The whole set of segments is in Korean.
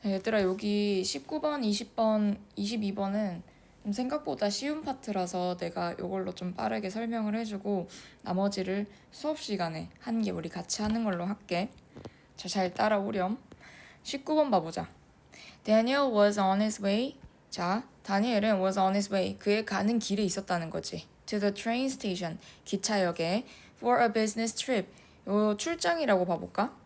얘들아, 여기 19번, 20번, 22번은 생각보다 쉬운 파트라서 내가 이걸로 좀 빠르게 설명을 해주고 나머지를 수업 시간에 한 개 우리 같이 하는 걸로 할게. 자, 잘 따라오렴. 19번 봐보자. Daniel was on his way. 자, 다니엘은 was on his way. 그의 가는 길에 있었다는 거지. To the train station. 기차역에. For a business trip. 요 출장이라고 봐볼까?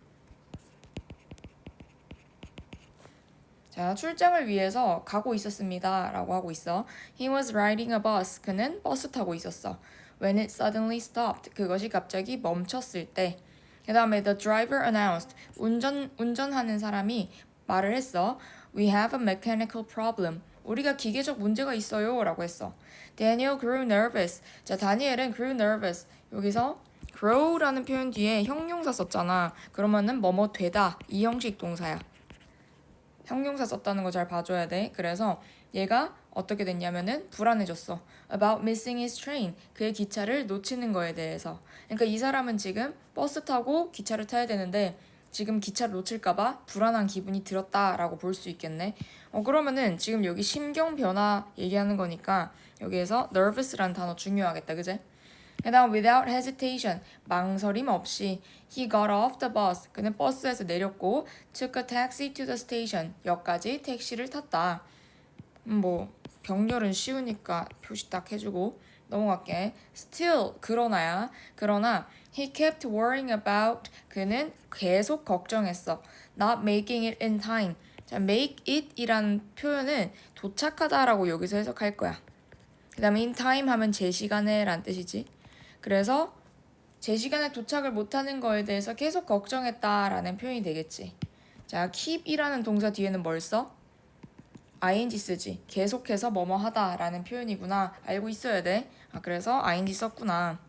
자, 출장을 위해서 가고 있었습니다. 라고 하고 있어. He was riding a bus. 그는 버스 타고 있었어. When it suddenly stopped. 그것이 갑자기 멈췄을 때. 그 다음에 the driver announced. 운전하는 사람이 말을 했어. We have a mechanical problem. 우리가 기계적 문제가 있어요. 라고 했어. Daniel grew nervous. 자, 다니엘은 grew nervous. 여기서 grow라는 표현 뒤에 형용사 썼잖아. 그러면은 뭐뭐 되다. 이 형식 동사야. 형용사 썼다는 거 잘 봐줘야 돼. 그래서 얘가 어떻게 됐냐면은 불안해졌어. About missing his train. 그의 기차를 놓치는 거에 대해서. 그러니까 이 사람은 지금 버스 타고 기차를 타야 되는데 지금 기차를 놓칠까봐 불안한 기분이 들었다라고 볼 수 있겠네. 그러면은 지금 여기 심경 변화 얘기하는 거니까 여기에서 nervous라는 단어 중요하겠다. 그제? 그 다음 without hesitation, 망설임 없이 he got off the bus, 그는 버스에서 내렸고 took a taxi to the station, 역까지 택시를 탔다. 뭐 병렬은 쉬우니까 표시 딱 해주고 넘어갈게. still, 그러나 he kept worrying about, 그는 계속 걱정했어. not making it in time. 자, make it 이라는 표현은 도착하다라고 여기서 해석할 거야. 그 다음에 in time 하면 제 시간에 란 뜻이지. 그래서 제 시간에 도착을 못하는 거에 대해서 계속 걱정했다라는 표현이 되겠지. 자, keep이라는 동사 뒤에는 뭘 써? ing 쓰지. 계속해서 뭐뭐 하다라는 표현이구나. 알고 있어야 돼. 그래서 ing 썼구나.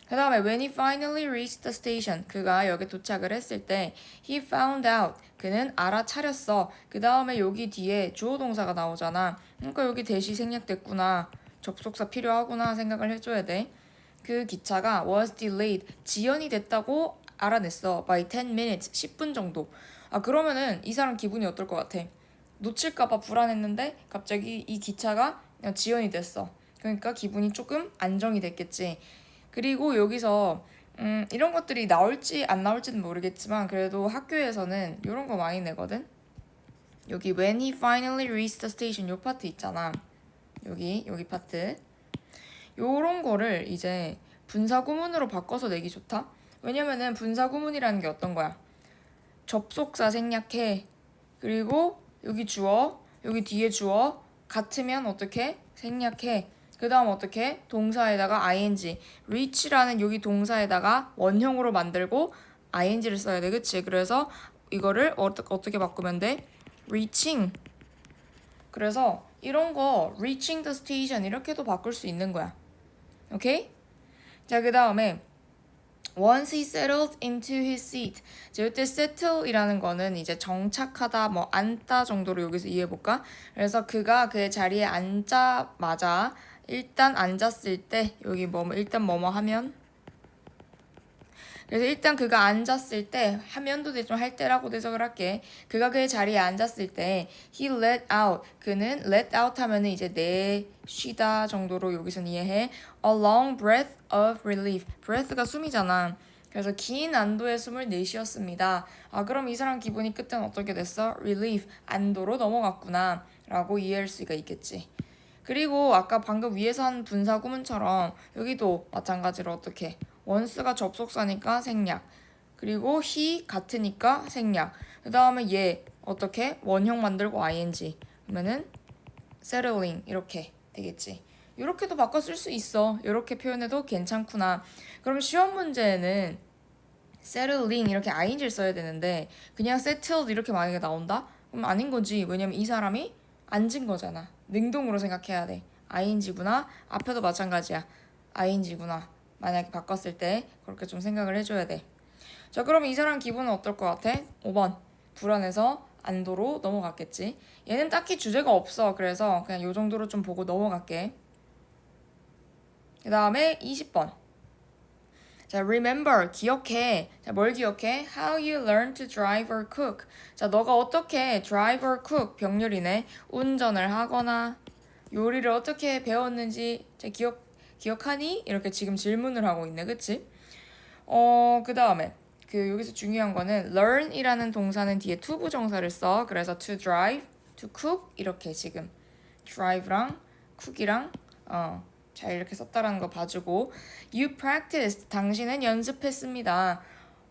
그 다음에 when he finally reached the station, 그가 여기 도착을 했을 때 he found out, 그는 알아차렸어. 그 다음에 여기 뒤에 주어 동사가 나오잖아. 그러니까 여기 대시 생략됐구나. 접속사 필요하구나 생각을 해줘야 돼. 그 기차가 was delayed, 지연이 됐다고 알아냈어. by 10 minutes, 10분 정도. 그러면은 이 사람 기분이 어떨 것 같아? 놓칠까봐 불안했는데 갑자기 이 기차가 지연이 됐어. 그러니까 기분이 조금 안정이 됐겠지. 그리고 여기서 이런 것들이 나올지 안 나올지는 모르겠지만 그래도 학교에서는 이런 거 많이 내거든. 여기 when he finally reached the station 요 파트 있잖아. 여기 파트. 요런 거를 이제 분사구문으로 바꿔서 내기 좋다. 왜냐면은 분사구문이라는 게 어떤 거야? 접속사 생략해. 그리고 여기 주어, 여기 뒤에 주어 같으면 어떻게? 생략해. 그 다음 어떻게? 동사에다가 ing. reach라는 여기 동사에다가 원형으로 만들고 ing를 써야 돼. 그치? 그래서 이거를 어떻게 바꾸면 돼? reaching. 그래서 이런 거 reaching the station 이렇게도 바꿀 수 있는 거야. 오케이? 자, 그 다음에 once he settled into his seat. 자, 이때 settle이라는 거는 이제 정착하다, 뭐 앉다 정도로 여기서 이해해볼까? 그래서 그가 그의 자리에 앉자마자 일단 앉았을 때 여기 일단 뭐뭐 하면 그래서 일단 그가 앉았을 때 하면도 되죠. 할 때라고 해석을 할게. 그가 그의 자리에 앉았을 때 he let out. 그는 let out 하면은 이제 내쉬다 정도로 여기선 이해해. A long breath of relief. breath가 숨이잖아. 그래서 긴 안도의 숨을 내쉬었습니다. 그럼 이 사람 기분이 그때는 어떻게 됐어? relief. 안도로 넘어갔구나. 라고 이해할 수가 있겠지. 그리고 아까 방금 위에서 한 분사 구문처럼 여기도 마찬가지로 어떻게 원스가 접속사니까 생략, 그리고 he 같으니까 생략, 그 다음에 얘 어떻게 원형 만들고 ing 그러면은 settling 이렇게 되겠지. 이렇게도 바꿔 쓸 수 있어. 이렇게 표현해도 괜찮구나. 그럼 시험 문제에는 settling 이렇게 ing를 써야 되는데 그냥 settled 이렇게 만약에 나온다? 그럼 아닌 거지. 왜냐면 이 사람이 앉은 거잖아. 능동으로 생각해야 돼. ing구나. 앞에도 마찬가지야. ing구나. 만약에 바꿨을 때 그렇게 좀 생각을 해줘야 돼. 자, 그럼 이 사람 기분은 어떨 것 같아? 5번. 불안해서 안도로 넘어갔겠지. 얘는 딱히 주제가 없어. 그래서 그냥 요 정도로 좀 보고 넘어갈게. 그 다음에 20번. 자, remember, 기억해. 자, 뭘 기억해? How you learn to drive or cook. 자, 너가 어떻게 drive or cook, 병렬이네. 운전을 하거나 요리를 어떻게 배웠는지 자, 기억하니? 이렇게 지금 질문을 하고 있네. 그치? 그 다음에 여기서 중요한 거는 learn이라는 동사는 뒤에 to 부정사를 써. 그래서 to drive, to cook 이렇게 지금 drive랑 cook이랑 잘 이렇게 썼다라는 거 봐주고 You practiced. 당신은 연습했습니다.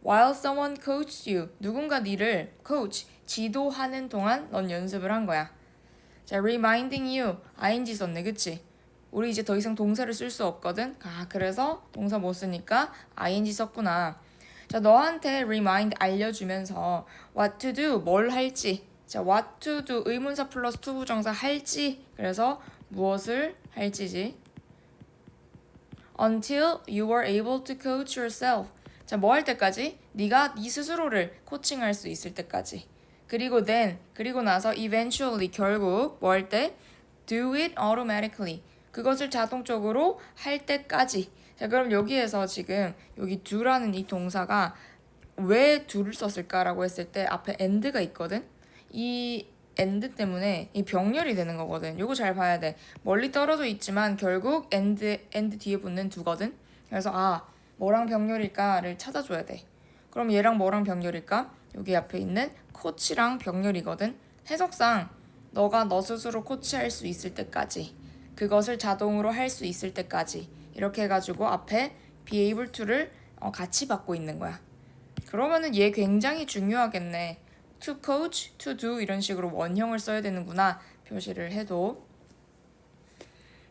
While someone coached you. 누군가 니를 coach, 지도하는 동안 넌 연습을 한 거야. 자, reminding you. ing 썼네. 그치? 우리 이제 더 이상 동사를 쓸 수 없거든. 그래서 동사 못 쓰니까 ing 썼구나. 자, 너한테 remind 알려주면서 what to do. 뭘 할지. 자, what to do. 의문사 플러스 to 부정사 할지. 그래서 무엇을 할지지. Until you are able to coach yourself. 자, 뭐 할 때까지? 네가 네 스스로를 코칭할 수 있을 때까지. 그리고 then, 그리고 나서 eventually, 결국 뭐 할 때? Do it automatically. 그것을 자동적으로 할 때까지. 자, 그럼 여기에서 지금 여기 do라는 이 동사가 왜 do를 썼을까라고 했을 때 앞에 and가 있거든? 이 and 때문에 이 병렬이 되는 거거든. 요거 잘 봐야 돼. 멀리 떨어져 있지만 결국 and 뒤에 붙는 do거든. 그래서 뭐랑 병렬일까를 찾아줘야 돼. 그럼 얘랑 뭐랑 병렬일까? 여기 앞에 있는 코치랑 병렬이거든. 해석상 너가 너 스스로 코치할 수 있을 때까지, 그것을 자동으로 할 수 있을 때까지 이렇게 해가지고 앞에 be able to를 같이 받고 있는 거야. 그러면은 얘 굉장히 중요하겠네. to coach, to do 이런 식으로 원형을 써야 되는구나 표시를 해도.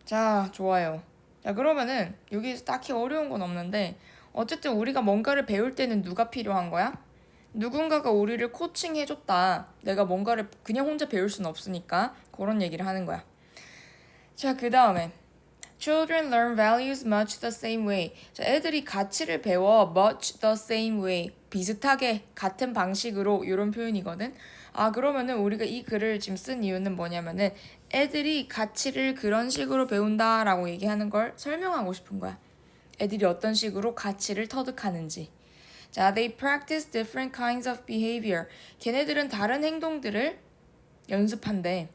자, 좋아요. 자, 그러면은 여기서 딱히 어려운 건 없는데 어쨌든 우리가 뭔가를 배울 때는 누가 필요한 거야? 누군가가 우리를 코칭해줬다. 내가 뭔가를 그냥 혼자 배울 수는 없으니까 그런 얘기를 하는 거야. 자, 그 다음에 Children learn values much the same way. 자, 애들이 가치를 배워 much the same way. 비슷하게 같은 방식으로 이런 표현이거든. 그러면은 우리가 이 글을 지금 쓴 이유는 뭐냐면은 애들이 가치를 그런 식으로 배운다라고 얘기하는 걸 설명하고 싶은 거야. 애들이 어떤 식으로 가치를 터득하는지. 자, they practice different kinds of behavior. 걔네들은 다른 행동들을 연습한대.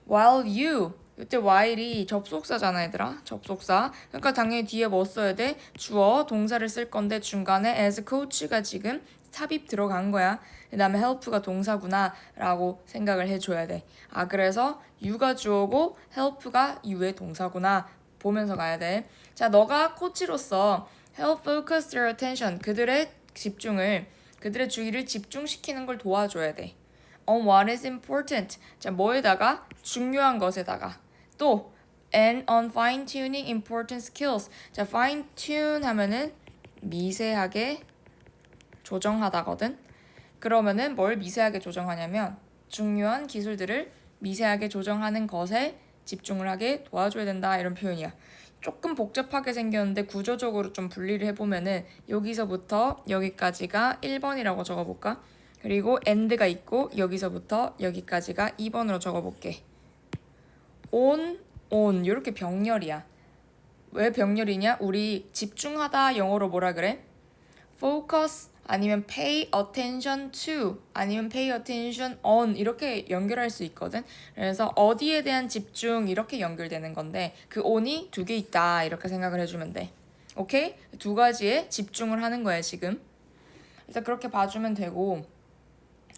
While you, 이때 while이 접속사잖아 얘들아. 접속사. 그러니까 당연히 뒤에 뭐 써야 돼? 주어, 동사를 쓸 건데 중간에 as coach가 지금 삽입 들어간 거야. 그 다음에 help가 동사구나 라고 생각을 해줘야 돼. 그래서 you가 주어고 help가 you의 동사구나 보면서 가야 돼. 자, 너가 코치로서 help focus their attention. 그들의 주의를 집중시키는 걸 도와줘야 돼. On what is important. 자, 뭐에다가? 중요한 것에다가. 또 and on fine-tuning important skills. 자, fine-tune 하면은 미세하게 조정하다거든. 그러면은 뭘 미세하게 조정하냐면 중요한 기술들을 미세하게 조정하는 것에 집중을 하게 도와줘야 된다 이런 표현이야. 조금 복잡하게 생겼는데 구조적으로 좀 분리를 해보면은 여기서부터 여기까지가 1번이라고 적어볼까? 그리고 and가 있고 여기서부터 여기까지가 2번으로 적어볼게. on 이렇게 병렬이야. 왜 병렬이냐? 우리 집중하다 영어로 뭐라 그래? focus 아니면 pay attention to 아니면 pay attention on 이렇게 연결할 수 있거든. 그래서 어디에 대한 집중 이렇게 연결되는 건데 그 on이 두 개 있다 이렇게 생각을 해주면 돼. 오케이? 두 가지에 집중을 하는 거야 지금. 일단 그렇게 봐주면 되고,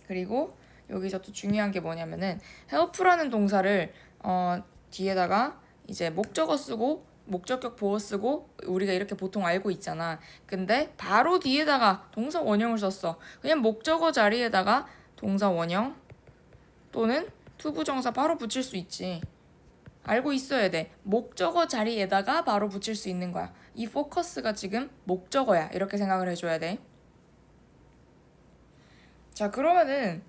그리고 여기서 또 중요한 게 뭐냐면은 help라는 동사를 뒤에다가 이제 목적어 쓰고 목적격 보어 쓰고 우리가 이렇게 보통 알고 있잖아. 근데 바로 뒤에다가 동사 원형을 썼어. 그냥 목적어 자리에다가 동사 원형 또는 투부정사 바로 붙일 수 있지. 알고 있어야 돼. 목적어 자리에다가 바로 붙일 수 있는 거야. 이 포커스가 지금 목적어야. 이렇게 생각을 해줘야 돼. 자, 그러면은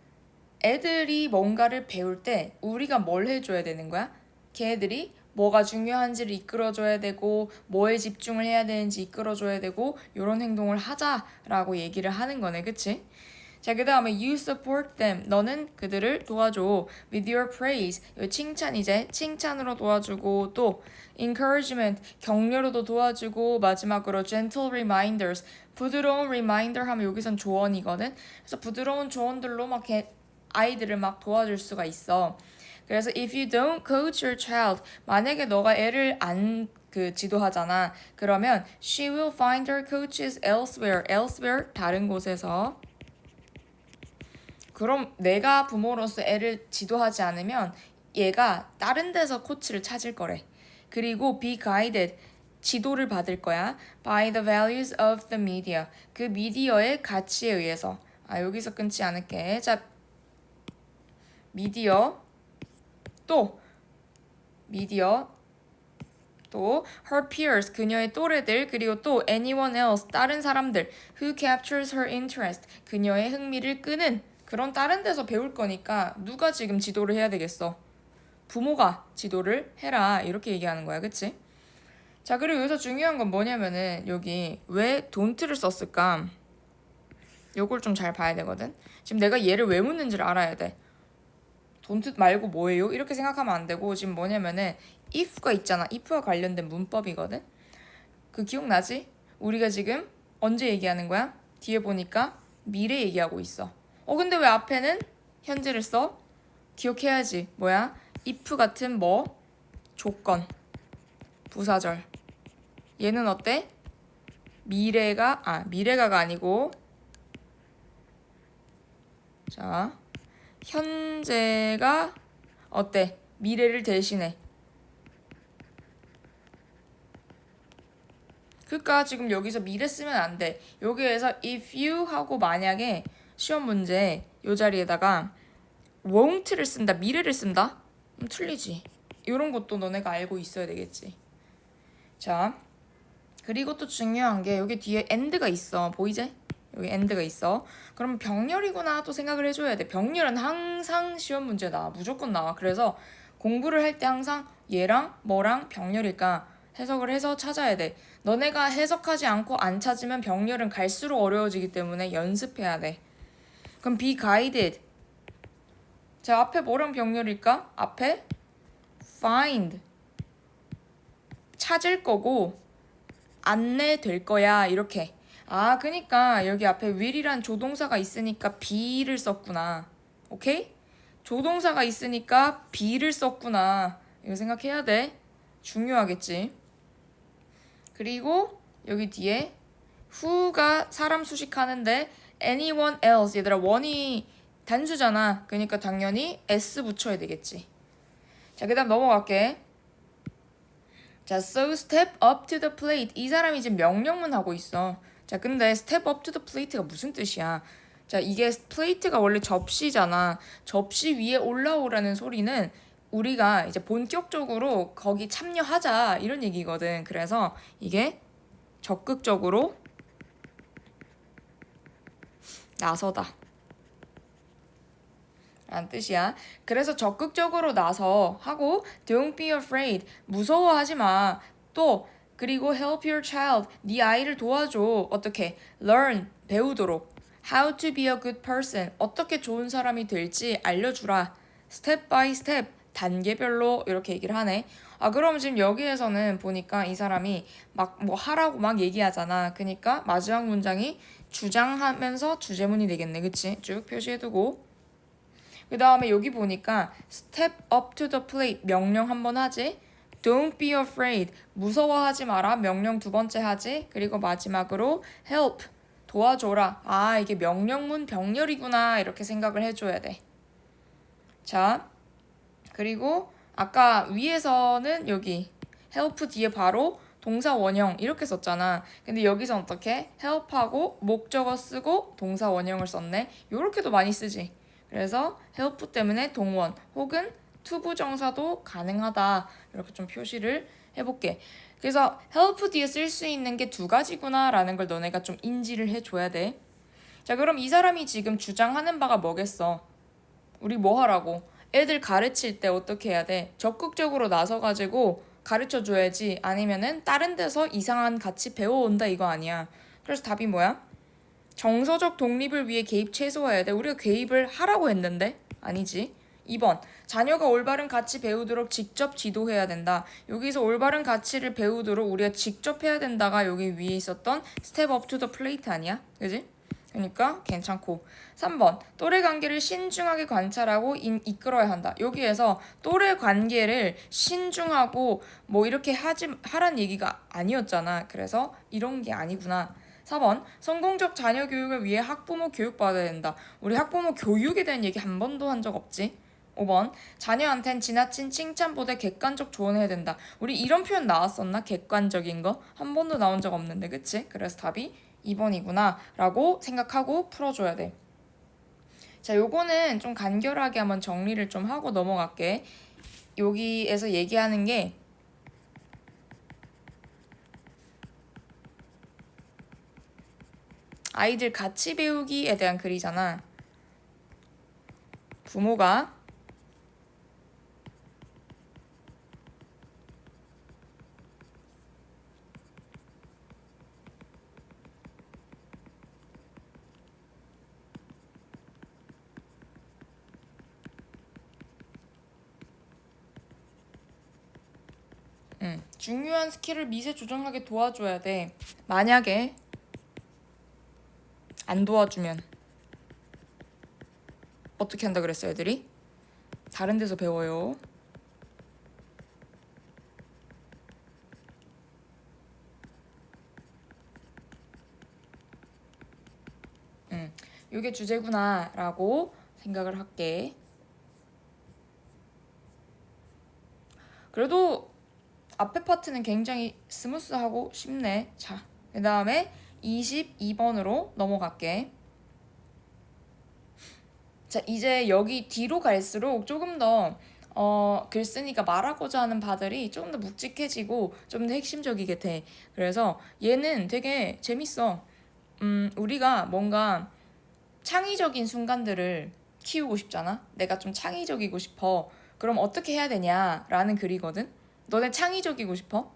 애들이 뭔가를 배울 때 우리가 뭘 해줘야 되는 거야? 걔들이 뭐가 중요한지를 이끌어줘야 되고 뭐에 집중을 해야 되는지 이끌어줘야 되고 이런 행동을 하자라고 얘기를 하는 거네. 그치? 자, 그 다음에 you support them. 너는 그들을 도와줘. with your praise. 이 칭찬 이제 칭찬으로 도와주고 또 encouragement. 격려로도 도와주고 마지막으로 gentle reminders. 부드러운 reminder 하면 여기선 조언이거든. 그래서 부드러운 조언들로 막 아이들을 막 도와줄 수가 있어. 그래서 if you don't coach your child. 만약에 너가 애를 안 지도하잖아. 그러면 she will find her coaches elsewhere. elsewhere 다른 곳에서. 그럼 내가 부모로서 애를 지도하지 않으면 얘가 다른 데서 코치를 찾을 거래. 그리고 be guided. 지도를 받을 거야. by the values of the media. 그 미디어의 가치에 의해서. 여기서 끊지 않을게. 자, 미디어 또 her peers 그녀의 또래들 그리고 또 anyone else 다른 사람들 who captures her interest 그녀의 흥미를 끄는 그런 다른 데서 배울 거니까 누가 지금 지도를 해야 되겠어? 부모가 지도를 해라 이렇게 얘기하는 거야, 그치? 자, 그리고 여기서 중요한 건 뭐냐면은 여기 왜 don't를 썼을까? 요걸 좀 잘 봐야 되거든. 지금 내가 얘를 왜 묻는지를 알아야 돼. don't 말고 뭐예요? 이렇게 생각하면 안 되고 지금 뭐냐면은 if가 있잖아. if와 관련된 문법이거든. 그 기억나지? 우리가 지금 언제 얘기하는 거야? 뒤에 보니까 미래 얘기하고 있어. 근데 왜 앞에는 현재를 써? 기억해야지. 뭐야? if 같은 뭐? 조건. 부사절. 얘는 어때? 미래가가 아니고 자, 현재가 어때? 미래를 대신해. 그러니까 지금 여기서 미래 쓰면 안 돼. 여기에서 if you 하고 만약에 시험 문제 요 자리에다가 won't를 쓴다, 미래를 쓴다? 틀리지. 이런 것도 너네가 알고 있어야 되겠지. 자, 그리고 또 중요한 게 여기 뒤에 and가 있어. 보이지? 여기 and가 있어. 그럼 병렬이구나 또 생각을 해줘야 돼. 병렬은 항상 시험 문제 나와. 무조건 나와. 그래서 공부를 할 때 항상 얘랑 뭐랑 병렬일까 해석을 해서 찾아야 돼. 너네가 해석하지 않고 안 찾으면 병렬은 갈수록 어려워지기 때문에 연습해야 돼. 그럼 be guided. 자, 앞에 뭐랑 병렬일까? 앞에 find. 찾을 거고 안내될 거야 이렇게. 그러니까 여기 앞에 will이란 조동사가 있으니까 be를 썼구나. 오케이? 조동사가 있으니까 be를 썼구나. 이거 생각해야 돼. 중요하겠지. 그리고 여기 뒤에 who가 사람 수식하는데 anyone else 얘들아 one이 단수잖아. 그러니까 당연히 s 붙여야 되겠지. 자, 그 다음 넘어갈게. 자, so step up to the plate. 이 사람이 지금 명령문 하고 있어. 자, 근데 step up to the plate가 무슨 뜻이야? 자, 이게 plate가 원래 접시잖아. 접시 위에 올라오라는 소리는 우리가 이제 본격적으로 거기 참여하자 이런 얘기거든. 그래서 이게 적극적으로 나서다 라는 뜻이야. 그래서 적극적으로 나서 하고 don't be afraid 무서워하지 마. 또 그리고 help your child 네 아이를 도와줘. 어떻게? learn 배우도록 how to be a good person 어떻게 좋은 사람이 될지 알려주라. step by step 단계별로 이렇게 얘기를 하네. 그럼 지금 여기에서는 보니까 이 사람이 막 뭐 하라고 막 얘기하잖아. 그러니까 마지막 문장이 주장하면서 주제문이 되겠네. 그치? 쭉 표시해두고 그 다음에 여기 보니까 step up to the plate 명령 한번 하지. don't be afraid 무서워하지 마라 명령 두 번째 하지. 그리고 마지막으로 help 도와줘라. 이게 명령문 병렬이구나 이렇게 생각을 해줘야 돼. 자, 그리고 아까 위에서는 여기 help 뒤에 바로 동사 원형 이렇게 썼잖아. 근데 여기서 어떻게? help하고 목적어 쓰고 동사 원형을 썼네. 요렇게도 많이 쓰지. 그래서 help 때문에 동원 혹은 투부정사도 가능하다. 이렇게 좀 표시를 해볼게. 그래서 help 뒤에 쓸 수 있는 게 두 가지구나 라는 걸 너네가 좀 인지를 해줘야 돼. 자, 그럼 이 사람이 지금 주장하는 바가 뭐겠어? 우리 뭐 하라고? 애들 가르칠 때 어떻게 해야 돼? 적극적으로 나서가지고 가르쳐줘야지. 아니면은 다른 데서 이상한 가치 배워온다 이거 아니야. 그래서 답이 뭐야? 정서적 독립을 위해 개입 최소화해야 돼. 우리가 개입을 하라고 했는데? 아니지. 2번. 자녀가 올바른 가치 배우도록 직접 지도해야 된다. 여기서 올바른 가치를 배우도록 우리가 직접 해야 된다가 여기 위에 있었던 step up to the plate 아니야? 그지? 그러니까 괜찮고. 3번. 또래 관계를 신중하게 관찰하고 이끌어야 한다. 여기에서 또래 관계를 신중하고 뭐 이렇게 하란 얘기가 아니었잖아. 그래서 이런 게 아니구나. 4번. 성공적 자녀 교육을 위해 학부모 교육받아야 된다. 우리 학부모 교육에 대한 얘기 한 번도 한 적 없지? 5번. 자녀한텐 지나친 칭찬보다 객관적 조언해야 된다. 우리 이런 표현 나왔었나? 객관적인 거? 한 번도 나온 적 없는데, 그치? 그래서 답이 2번이구나 라고 생각하고 풀어줘야 돼. 자, 요거는 좀 간결하게 한번 정리를 좀 하고 넘어갈게. 여기에서 얘기하는 게 아이들 가치 배우기에 대한 글이잖아. 부모가 중요한 스킬을 미세 조정하게 도와줘야 돼. 만약에 안 도와주면 어떻게 한다 그랬어, 애들이? 다른 데서 배워요. 이게 주제구나 라고 생각을 할게. 그래도 앞에 파트는 굉장히 스무스하고 쉽네. 자, 그 다음에 22번으로 넘어갈게. 자, 이제 여기 뒤로 갈수록 조금 더 글 쓰니까 말하고자 하는 바들이 좀 더 묵직해지고 좀 더 핵심적이게 돼. 그래서 얘는 되게 재밌어. 우리가 뭔가 창의적인 순간들을 키우고 싶잖아. 내가 좀 창의적이고 싶어. 그럼 어떻게 해야 되냐라는 글이거든. 너네 창의적이고 싶어?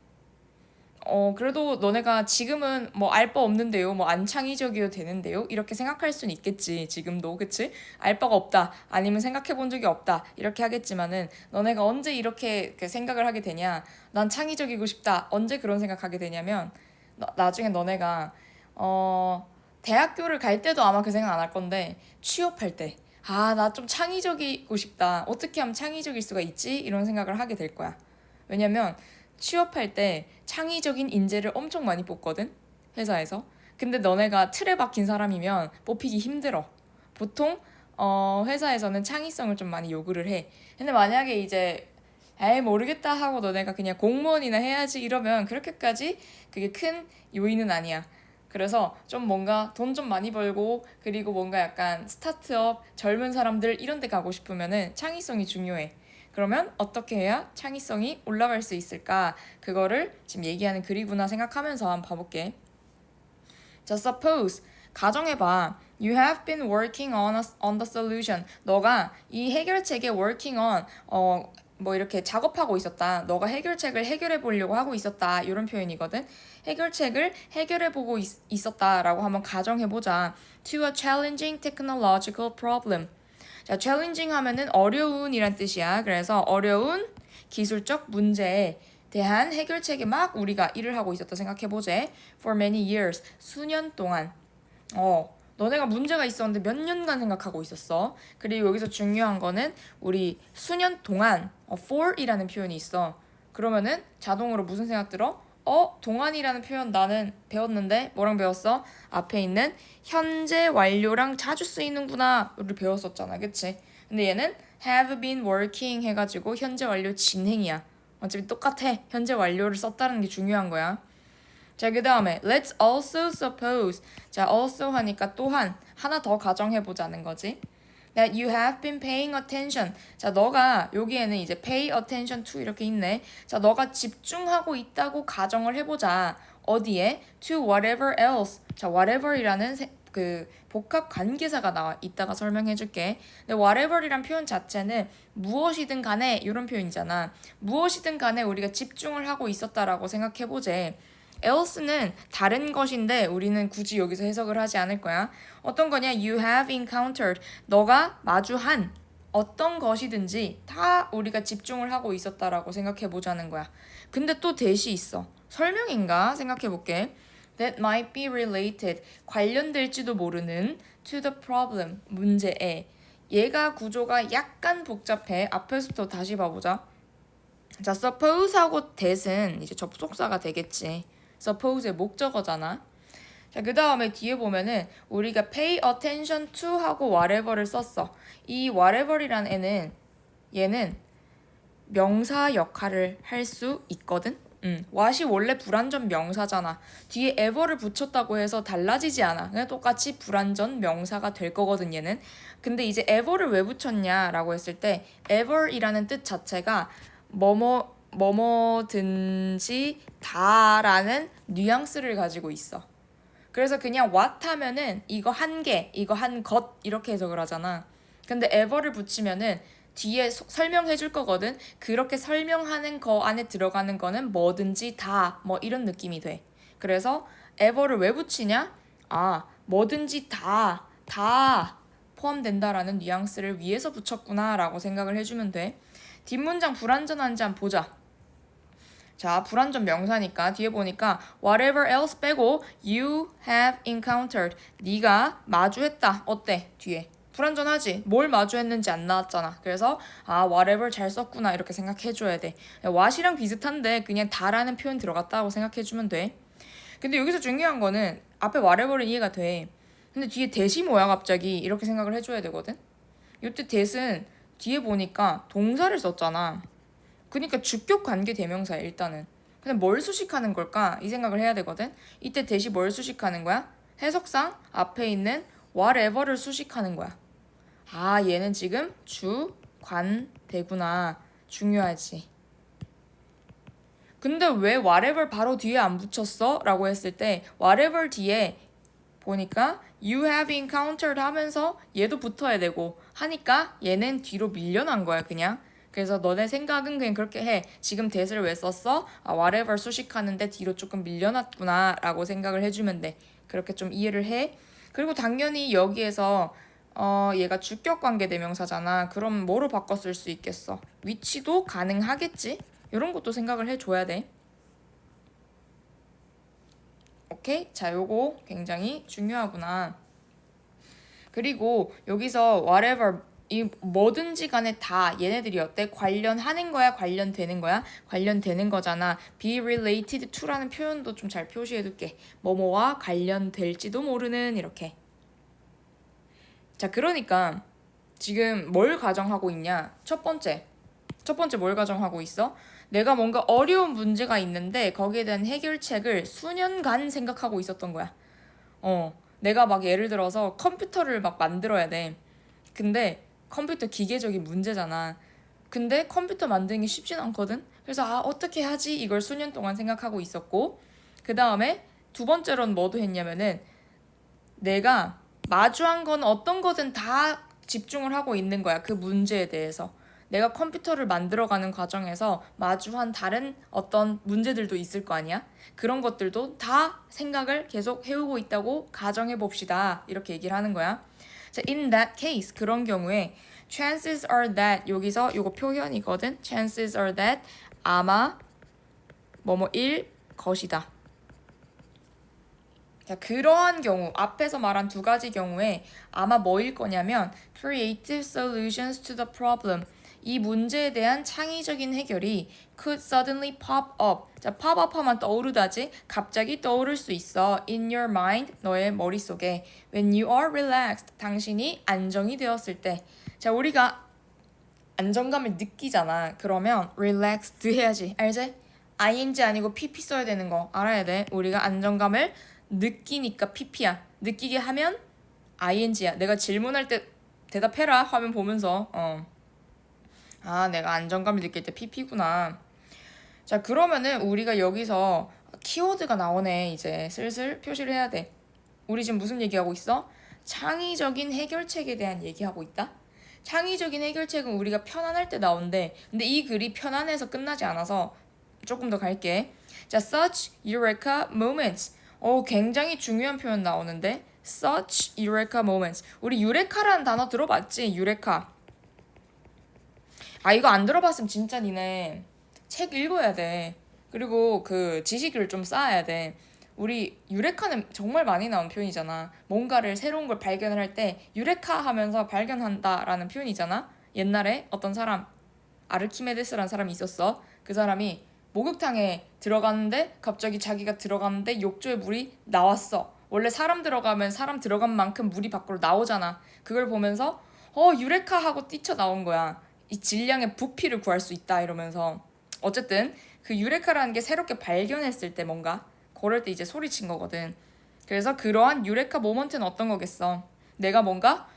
그래도 너네가 지금은 뭐 알 바 없는데요. 뭐 안 창의적이어도 되는데요. 이렇게 생각할 수는 있겠지. 지금도. 그치? 알 바가 없다. 아니면 생각해 본 적이 없다. 이렇게 하겠지만은 너네가 언제 이렇게 생각을 하게 되냐? 난 창의적이고 싶다. 언제 그런 생각하게 되냐면 나중에 너네가 대학교를 갈 때도 아마 그 생각 안 할 건데 취업할 때 나 좀 창의적이고 싶다. 어떻게 하면 창의적일 수가 있지? 이런 생각을 하게 될 거야. 왜냐면 취업할 때 창의적인 인재를 엄청 많이 뽑거든. 회사에서. 근데 너네가 틀에 박힌 사람이면 뽑히기 힘들어. 보통 회사에서는 창의성을 좀 많이 요구를 해. 근데 만약에 이제 에이 모르겠다 하고 너네가 그냥 공무원이나 해야지 이러면 그렇게까지 그게 큰 요인은 아니야. 그래서 좀 뭔가 돈 좀 많이 벌고 그리고 뭔가 약간 스타트업 젊은 사람들 이런 데 가고 싶으면은 창의성이 중요해. 그러면 어떻게 해야 창의성이 올라갈 수 있을까? 그거를 지금 얘기하는 글이구나 생각하면서 한번 봐볼게. 자, suppose 가정해봐. You have been working on the solution. 너가 이 해결책에 working on 뭐 이렇게 작업하고 있었다. 너가 해결책을 해결해 보려고 하고 있었다. 이런 표현이거든. 해결책을 해결해 보고 있었다라고 한번 가정해보자. To a challenging technological problem. 자, challenging 하면은 어려운이란 뜻이야. 그래서 어려운 기술적 문제에 대한 해결책에 막 우리가 일을 하고 있었다 생각해보재. For many years. 수년 동안. 너네가 문제가 있었는데 몇 년간 생각하고 있었어. 그리고 여기서 중요한 거는 우리 수년 동안 for이라는 표현이 있어. 그러면은 자동으로 무슨 생각 들어? 동안이라는 표현 나는 배웠는데 뭐랑 배웠어? 앞에 있는 현재 완료랑 자주 쓰이는구나 우리 배웠었잖아. 그치? 근데 얘는 have been working 해가지고 현재 완료 진행이야. 어차피 똑같아. 현재 완료를 썼다는 게 중요한 거야. 자, 그 다음에 let's also suppose. 자, also 하니까 또한 하나 더 가정해보자는 거지. That you have been paying attention. 자, 너가 여기에는 이제 pay attention to 이렇게 있네. 자, 너가 집중하고 있다고 가정을 해보자. 어디에? To whatever else. 자, whatever이라는 그 복합 관계사가 나와. 이따가 설명해줄게. 근데 whatever이란 표현 자체는 무엇이든 간에 이런 표현이잖아. 무엇이든 간에 우리가 집중을 하고 있었다라고 생각해보재. else는 다른 것인데 우리는 굳이 여기서 해석을 하지 않을 거야. 어떤 거냐? You have encountered. 너가 마주한 어떤 것이든지 다 우리가 집중을 하고 있었다라고 생각해 보자는 거야. 근데 또 대시 있어. 설명인가? 생각해 볼게. That might be related. 관련될지도 모르는 to the problem. 문제에. 얘가 구조가 약간 복잡해. 앞에서부터 다시 봐보자. 자, suppose하고 that은 이제 접속사가 되겠지. suppose의 목적어잖아. 자, 그 다음에 뒤에 보면은 우리가 pay attention to 하고 whatever를 썼어. 이 whatever이란 얘는 명사 역할을 할 수 있거든. what이 원래 불완전 명사잖아. 뒤에 ever를 붙였다고 해서 달라지지 않아. 그냥 똑같이 불완전 명사가 될 거거든 얘는. 근데 이제 ever를 왜 붙였냐라고 했을 때 ever이라는 뜻 자체가 뭐뭐든지 다라는 뉘앙스를 가지고 있어. 그래서 그냥 what 하면은 이거 한 개, 이거 한 것 이렇게 해석을 하잖아. 근데 ever를 붙이면은 뒤에 설명해 줄 거거든. 그렇게 설명하는 거 안에 들어가는 거는 뭐든지 다 뭐 이런 느낌이 돼. 그래서 ever를 왜 붙이냐? 뭐든지 다 포함된다라는 뉘앙스를 위에서 붙였구나라고 생각을 해주면 돼. 뒷문장 불완전한지 한번 보자. 자, 불완전 명사니까 뒤에 보니까 whatever else 빼고 you have encountered. 네가 마주했다. 어때? 뒤에. 불완전하지? 뭘 마주했는지 안 나왔잖아. 그래서 whatever 잘 썼구나 이렇게 생각해줘야 돼. what이랑 비슷한데 그냥 다라는 표현 들어갔다고 생각해주면 돼. 근데 여기서 중요한 거는 앞에 whatever는 이해가 돼. 근데 뒤에 that이 뭐야 갑자기 이렇게 생각을 해줘야 되거든. 이때 that은 뒤에 보니까 동사를 썼잖아. 그러니까 주격 관계 대명사야 일단은. 근데 뭘 수식하는 걸까? 이 생각을 해야 되거든. 이때 that이 뭘 수식하는 거야? 해석상 앞에 있는 whatever를 수식하는 거야. 얘는 지금 주, 관, 대구나. 중요하지. 근데 왜 whatever 바로 뒤에 안 붙였어? 라고 했을 때 whatever 뒤에 보니까 you have encountered 하면서 얘도 붙어야 되고 하니까 얘는 뒤로 밀려난 거야 그냥. 그래서 너네 생각은 그냥 그렇게 해. 지금 that을 왜 썼어? whatever 수식하는데 뒤로 조금 밀려났구나 라고 생각을 해주면 돼. 그렇게 좀 이해를 해. 그리고 당연히 여기에서 얘가 주격관계 대명사잖아. 그럼 뭐로 바꿔 쓸 수 있겠어? 위치도 가능하겠지? 이런 것도 생각을 해줘야 돼. 오케이? 자, 요거 굉장히 중요하구나. 그리고 여기서 whatever 이 뭐든지 간에 다 얘네들이 어때? 관련하는 거야? 관련되는 거야? 관련되는 거잖아. be related to라는 표현도 좀 잘 표시해둘게. 뭐뭐와 관련될지도 모르는 이렇게. 자, 그러니까 지금 뭘 가정하고 있냐? 첫 번째 뭘 가정하고 있어? 내가 뭔가 어려운 문제가 있는데 거기에 대한 해결책을 수년간 생각하고 있었던 거야. 내가 막 예를 들어서 컴퓨터를 막 만들어야 돼. 근데 컴퓨터 기계적인 문제잖아. 근데 컴퓨터 만드는 게 쉽진 않거든. 그래서 어떻게 하지? 이걸 수년 동안 생각하고 있었고, 그 다음에 두 번째로는 뭐도 했냐면은 내가 마주한 건 어떤 거든 다 집중을 하고 있는 거야. 그 문제에 대해서. 내가 컴퓨터를 만들어가는 과정에서 마주한 다른 어떤 문제들도 있을 거 아니야? 그런 것들도 다 생각을 계속 해오고 있다고 가정해 봅시다. 이렇게 얘기를 하는 거야. 자, in that case, 그런 경우에 chances are that, 여기서 요거 표현이거든. chances are that, 아마 뭐뭐일 것이다. 자, 그러한 경우, 앞에서 말한 두 가지 경우에 아마 뭐일 거냐면 creative solutions to the problem. 이 문제에 대한 창의적인 해결이 could suddenly pop up. 자, pop up 하면 떠오르다지. 갑자기 떠오를 수 있어. in your mind, 너의 머릿속에. when you are relaxed, 당신이 안정이 되었을 때. 자, 우리가 안정감을 느끼잖아. 그러면 relaxed 해야지. 알지? ing 아니고 pp 써야 되는 거 알아야 돼. 우리가 안정감을 느끼니까 pp야. 느끼게 하면 ing야. 내가 질문할 때 대답해라 화면 보면서 내가 안정감을 느낄 때 pp구나. 자, 그러면은 우리가 여기서 키워드가 나오네. 이제 슬슬 표시를 해야 돼. 우리 지금 무슨 얘기하고 있어? 창의적인 해결책에 대한 얘기하고 있다. 창의적인 해결책은 우리가 편안할 때 나온대. 근데 이 글이 편안해서 끝나지 않아서 조금 더 갈게. 자, such eureka moments. 굉장히 중요한 표현 나오는데 such eureka moments. 우리 유레카라는 단어 들어봤지? 유레카. 이거 안 들어봤으면 진짜 니네 책 읽어야 돼. 그리고 그 지식을 좀 쌓아야 돼. 우리 유레카는 정말 많이 나온 표현이잖아. 뭔가를 새로운 걸 발견을 할 때 유레카 하면서 발견한다라는 표현이잖아. 옛날에 어떤 사람 아르키메데스라는 사람이 있었어. 그 사람이 목욕탕에 들어갔는데 갑자기 자기가 들어갔는데 욕조에 물이 나왔어. 원래 사람 들어가면 사람 들어간 만큼 물이 밖으로 나오잖아. 그걸 보면서 유레카 하고 뛰쳐나온 거야. 이 질량의 부피를 구할 수 있다 이러면서. 어쨌든 그 유레카라는 게 새롭게 발견했을 때 뭔가 그럴 때 이제 소리친 거거든. 그래서 그러한 유레카 모먼트는 어떤 거겠어? 내가 뭔가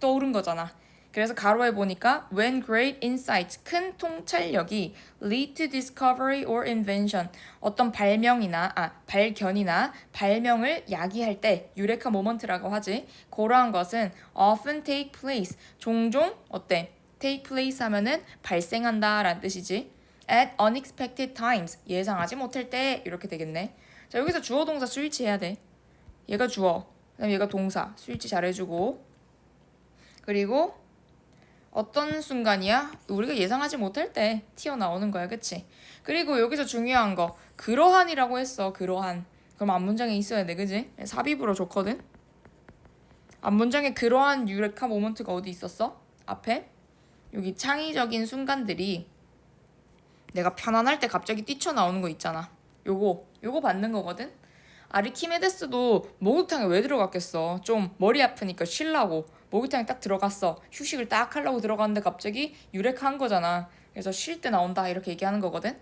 떠오른 거잖아. 그래서 가로에 보니까 when great insight, 큰 통찰력이 lead to discovery or invention, 어떤 발견이나 발명을 야기할 때 유레카 모먼트라고 하지. 그러한 것은 often take place, 종종 어때? take place 하면은 발생한다 라는 뜻이지. at unexpected times, 예상하지 못할 때 이렇게 되겠네. 자, 여기서 주어 동사 스위치 해야 돼. 얘가 주어, 그다음 얘가 동사, 스위치 잘해주고. 그리고 어떤 순간이야? 우리가 예상하지 못할 때 튀어나오는 거야, 그치? 그리고 여기서 중요한 거, 그러한이라고 했어, 그러한. 그럼 앞문장에 있어야 돼, 그치? 삽입으로 좋거든? 앞문장에 그러한 유레카 모먼트가 어디 있었어? 앞에? 여기 창의적인 순간들이 내가 편안할 때 갑자기 뛰쳐나오는 거 있잖아. 요거 받는 거거든? 아르키메데스도 목욕탕에 왜 들어갔겠어? 좀 머리 아프니까 쉬려고 목욕탕에 딱 들어갔어. 휴식을 딱 하려고 들어갔는데 갑자기 유레카 한 거잖아. 그래서 쉴 때 나온다 이렇게 얘기하는 거거든.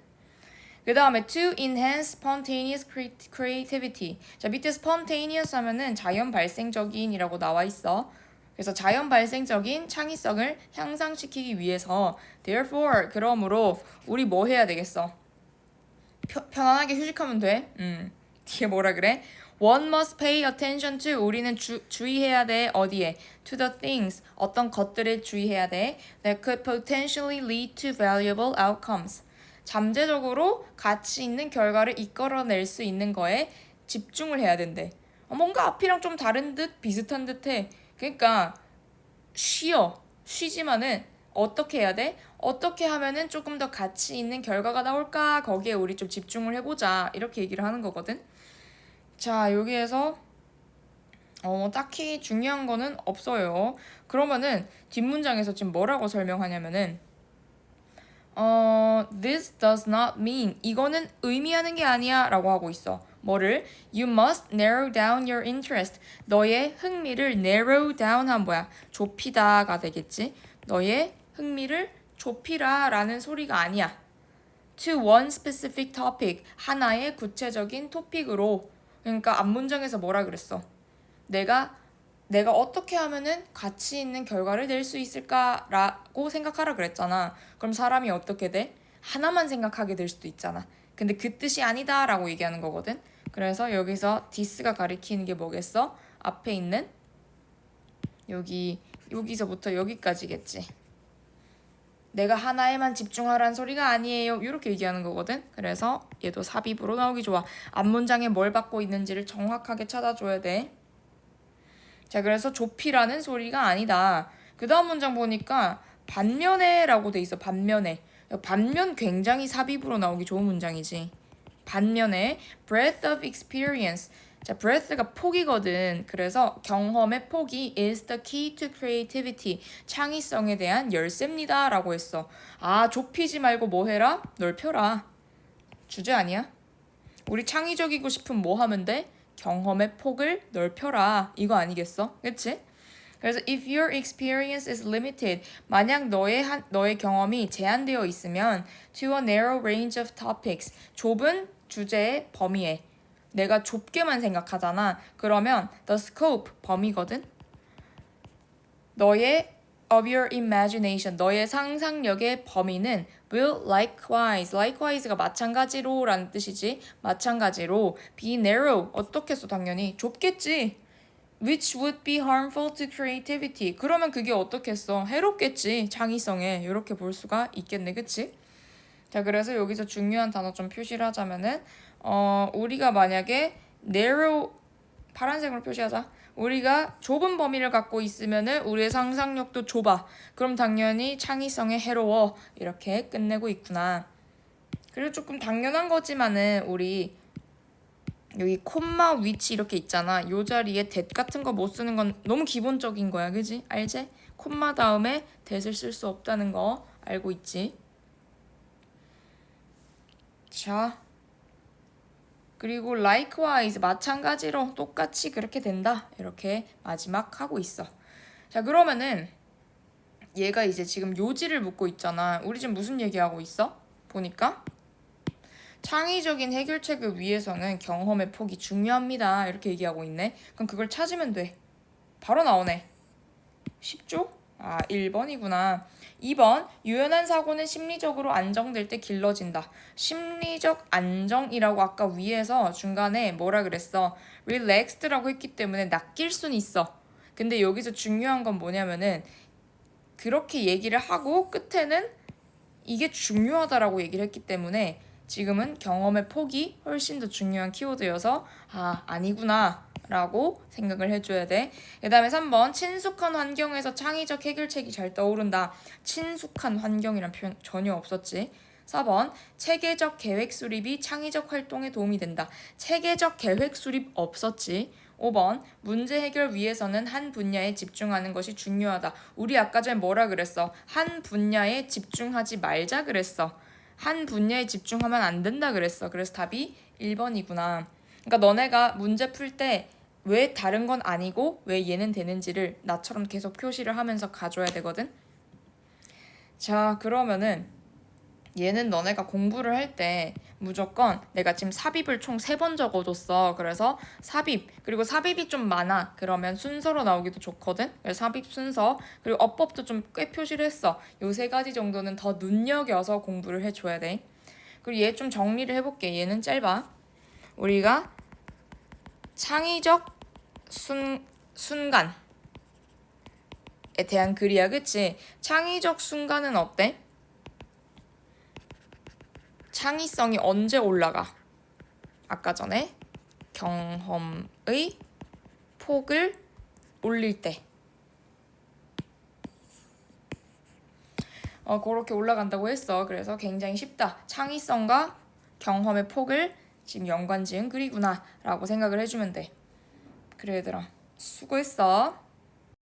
그 다음에 to enhance spontaneous creativity. 자, 밑에 spontaneous 하면은 자연 발생적인이라고 나와 있어. 그래서 자연 발생적인 창의성을 향상시키기 위해서 therefore, 그러므로 우리 뭐 해야 되겠어? 편안하게 휴식하면 돼. 뒤에 뭐라 그래? One must pay attention to. 우리는 주의해야 돼. 어디에? To the things. 어떤 것들을 주의해야 돼. That could potentially lead to valuable outcomes. 잠재적으로 가치 있는 결과를 이끌어낼 수 있는 거에 집중을 해야 된대. 뭔가 앞이랑 좀 다른 듯 비슷한 듯해. 그러니까 쉬지만은 어떻게 해야 돼? 어떻게 하면은 조금 더 가치 있는 결과가 나올까? 거기에 우리 좀 집중을 해보자. 이렇게 얘기를 하는 거거든. 자, 여기에서 딱히 중요한 거는 없어요. 그러면은 뒷문장에서 지금 뭐라고 설명하냐면은 this does not mean, 이거는 의미하는 게 아니야 라고 하고 있어. 뭐를? You must narrow down your interest. 너의 흥미를 narrow down 한 뭐야? 좁히다가 되겠지. 너의 흥미를 좁히라 라는 소리가 아니야. To one specific topic, 하나의 구체적인 토픽으로. 그러니까 앞문장에서 뭐라 그랬어? 내가 어떻게 하면은 가치 있는 결과를 낼 수 있을까라고 생각하라 그랬잖아. 그럼 사람이 어떻게 돼? 하나만 생각하게 될 수도 있잖아. 근데 그 뜻이 아니다라고 얘기하는 거거든. 그래서 여기서 this가 가리키는 게 뭐겠어? 앞에 있는 여기서부터 여기까지겠지. 내가 하나에만 집중하라는 소리가 아니에요. 이렇게 얘기하는 거거든. 그래서 얘도 삽입으로 나오기 좋아. 앞문장에 뭘 받고 있는지를 정확하게 찾아줘야 돼. 자, 그래서 좁히라는 소리가 아니다. 그 다음 문장 보니까 반면에라고 돼 있어. 반면에. 반면 굉장히 삽입으로 나오기 좋은 문장이지. 반면에 breadth of experience. 자, breadth가 폭이거든. 그래서 경험의 폭이 is the key to creativity. 창의성에 대한 열쇠입니다. 라고 했어. 좁히지 말고 뭐 해라? 넓혀라. 주제 아니야? 우리 창의적이고 싶으면 뭐 하면 돼? 경험의 폭을 넓혀라. 이거 아니겠어? 그치? 그래서 if your experience is limited, 만약 너의 경험이 제한되어 있으면 to a narrow range of topics, 좁은 주제의 범위에 내가 좁게만 생각하잖아. 그러면 the scope, 범위거든. of your imagination, 너의 상상력의 범위는 will likewise가 마찬가지로 라는 뜻이지. 마찬가지로 be narrow, 어떻게 써? 당연히 좁겠지. which would be harmful to creativity. 그러면 그게 어떻겠어? 해롭겠지. 창의성에. 이렇게 볼 수가 있겠네. 그치? 자, 그래서 여기서 중요한 단어 좀 표시를 하자면은 우리가 만약에 narrow 파란색으로 표시하자. 우리가 좁은 범위를 갖고 있으면은 우리의 상상력도 좁아. 그럼 당연히 창의성에 해로워. 이렇게 끝내고 있구나. 그리고 조금 당연한 거지만은 우리 여기 콤마 위치 이렇게 있잖아. 요 자리에 that 같은 거 못 쓰는 건 너무 기본적인 거야. 그지? 알지? 콤마 다음에 that을 쓸 수 없다는 거 알고 있지? 자, 그리고 likewise 마찬가지로 똑같이 그렇게 된다. 이렇게 마지막 하고 있어. 자, 그러면은 얘가 이제 지금 요지를 묻고 있잖아. 우리 지금 무슨 얘기하고 있어? 보니까 창의적인 해결책을 위해서는 경험의 폭이 중요합니다. 이렇게 얘기하고 있네. 그럼 그걸 찾으면 돼. 바로 나오네. 쉽죠? 1번이구나. 2번, 유연한 사고는 심리적으로 안정될 때 길러진다. 심리적 안정이라고 아까 위에서 중간에 뭐라 그랬어? relaxed라고 했기 때문에 낚일 순 있어. 근데 여기서 중요한 건 뭐냐면은 그렇게 얘기를 하고 끝에는 이게 중요하다라고 얘기를 했기 때문에 지금은 경험의 폭이 훨씬 더 중요한 키워드여서 아니구나 라고 생각을 해줘야 돼. 그 다음에 3번 친숙한 환경에서 창의적 해결책이 잘 떠오른다. 친숙한 환경이란 표현 전혀 없었지. 4번 체계적 계획 수립이 창의적 활동에 도움이 된다. 체계적 계획 수립 없었지. 5번 문제 해결 위해서는 한 분야에 집중하는 것이 중요하다. 우리 아까 전에 뭐라 그랬어? 한 분야에 집중하지 말자 그랬어. 한 분야에 집중하면 안 된다 그랬어. 그래서 답이 1번이구나. 그러니까 너네가 문제 풀 때 왜 다른 건 아니고 왜 얘는 되는지를 나처럼 계속 표시를 하면서 가져야 되거든. 자, 그러면은 얘는 너네가 공부를 할 때 무조건 내가 지금 삽입을 총 3번 적어줬어. 그래서 삽입, 그리고 삽입이 좀 많아. 그러면 순서로 나오기도 좋거든. 그래서 삽입 순서, 그리고 어법도 좀 꽤 표시를 했어. 요 3가지 정도는 더 눈여겨서 공부를 해줘야 돼. 그리고 얘 좀 정리를 해볼게. 얘는 짧아. 우리가 창의적 순간에 대한 글이야. 그치? 창의적 순간은 어때? 창의성이 언제 올라가? 아까 전에 경험의 폭을 올릴 때. 그렇게 올라간다고 했어. 그래서 굉장히 쉽다. 창의성과 경험의 폭을 지금 연관 지은 글이구나 라고 생각을 해주면 돼. 그래 얘들아, 수고했어.